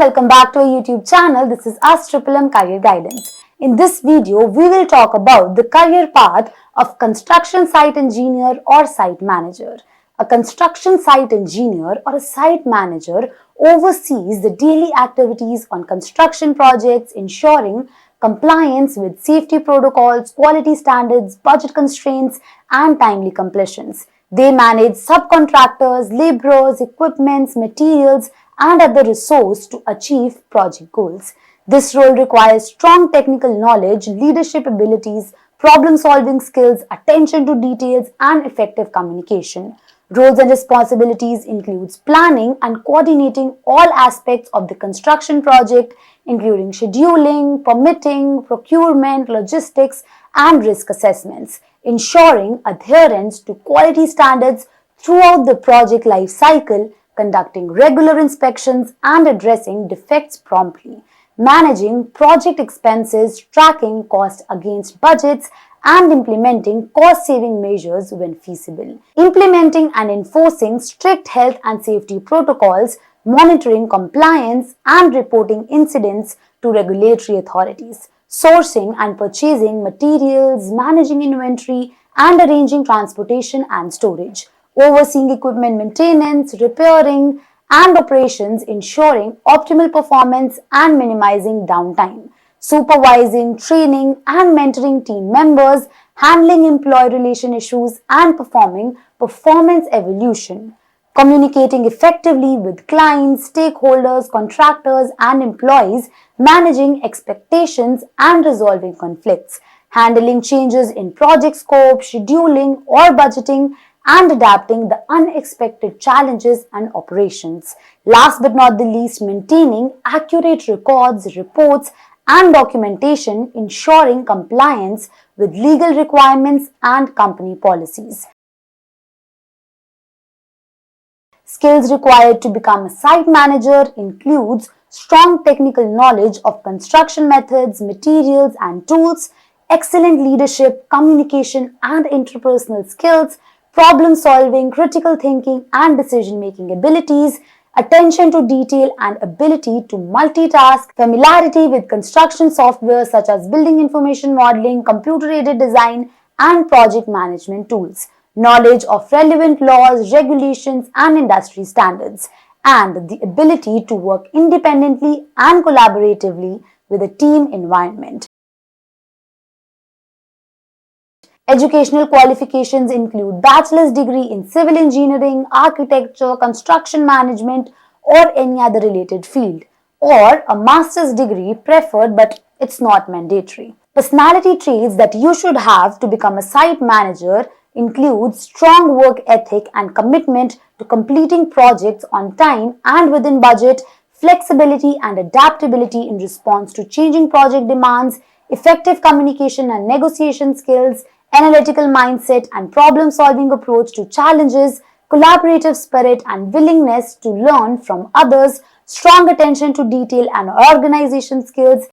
welcome back to our YouTube channel. This is us Career Guidance. In this video, we will talk about the career path of construction site engineer or site manager. A construction site engineer or a site manager oversees the daily activities on construction projects, ensuring compliance with safety protocols, quality standards, budget constraints, and timely completions. They manage subcontractors, laborers, equipments, materials, and other resources to achieve project goals. This role requires strong technical knowledge, leadership abilities, problem-solving skills, attention to details, and effective communication. Roles and responsibilities includes planning and coordinating all aspects of the construction project, including scheduling, permitting, procurement, logistics, and risk assessments, ensuring adherence to quality standards throughout the project life cycle, conducting regular inspections and addressing defects promptly, managing project expenses, tracking costs against budgets, and implementing cost-saving measures when feasible, implementing and enforcing strict health and safety protocols, monitoring compliance and reporting incidents to regulatory authorities, sourcing and purchasing materials, managing inventory, and arranging transportation and storage, overseeing equipment maintenance, repairing, and operations, ensuring optimal performance and minimizing downtime, supervising, training, and mentoring team members, handling employee relation issues, and performing performance evaluation, communicating effectively with clients, stakeholders, contractors, and employees, managing expectations and resolving conflicts, handling changes in project scope, scheduling, or budgeting, and adapting the unexpected challenges and operations. Last but not the least, maintaining accurate records, reports, and documentation, ensuring compliance with legal requirements and company policies. Skills required to become a site manager includes strong technical knowledge of construction methods, materials, and tools, excellent leadership, communication, and interpersonal skills, problem solving, critical thinking, and decision-making abilities, attention to detail and ability to multitask, familiarity with construction software such as building information modeling, computer-aided design, and project management tools, knowledge of relevant laws, regulations, and industry standards, and the ability to work independently and collaboratively with a team environment. Educational qualifications include bachelor's degree in civil engineering, architecture, construction management, or any other related field, or a master's degree preferred but it's not mandatory. Personality traits that you should have to become a site manager include strong work ethic and commitment to completing projects on time and within budget, flexibility and adaptability in response to changing project demands, effective communication and negotiation skills, analytical mindset and problem-solving approach to challenges, collaborative spirit and willingness to learn from others, strong attention to detail and organization skills,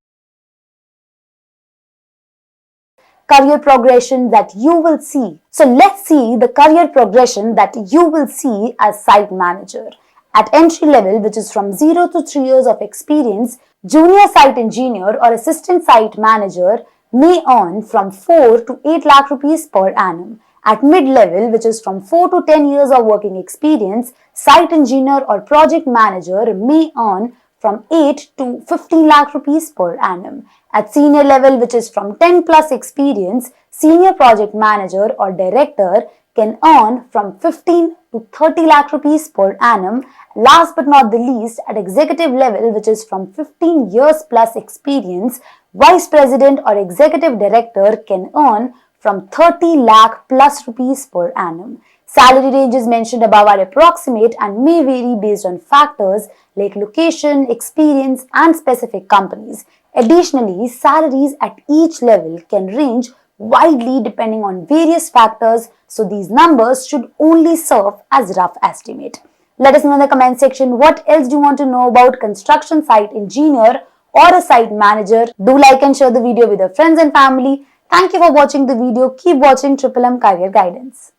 career progression that you will see. So let's see the career progression that you will see as site manager. At entry level, which is from 0 to 3 years of experience, junior site engineer or assistant site manager may earn from 4 to 8 lakh rupees per annum. At mid-level, which is from 4 to 10 years of working experience, site engineer or project manager may earn from 8 to 15 lakh rupees per annum. At senior level, which is from 10 plus experience, senior project manager or director can earn from 15 to 30 lakh rupees per annum. Last but not the least, at executive level, which is from 15 years plus experience, vice president or executive director can earn from 30 lakh plus rupees per annum. Salary ranges mentioned above are approximate and may vary based on factors like location, experience, and specific companies. Additionally, salaries at each level can range widely depending on various factors, so these numbers should only serve as rough estimate. Let us know in the comment section what else do you want to know about construction site engineer or a site manager. Do like and share the video with your friends and family. Thank you for watching the video. Keep watching Career Guidance.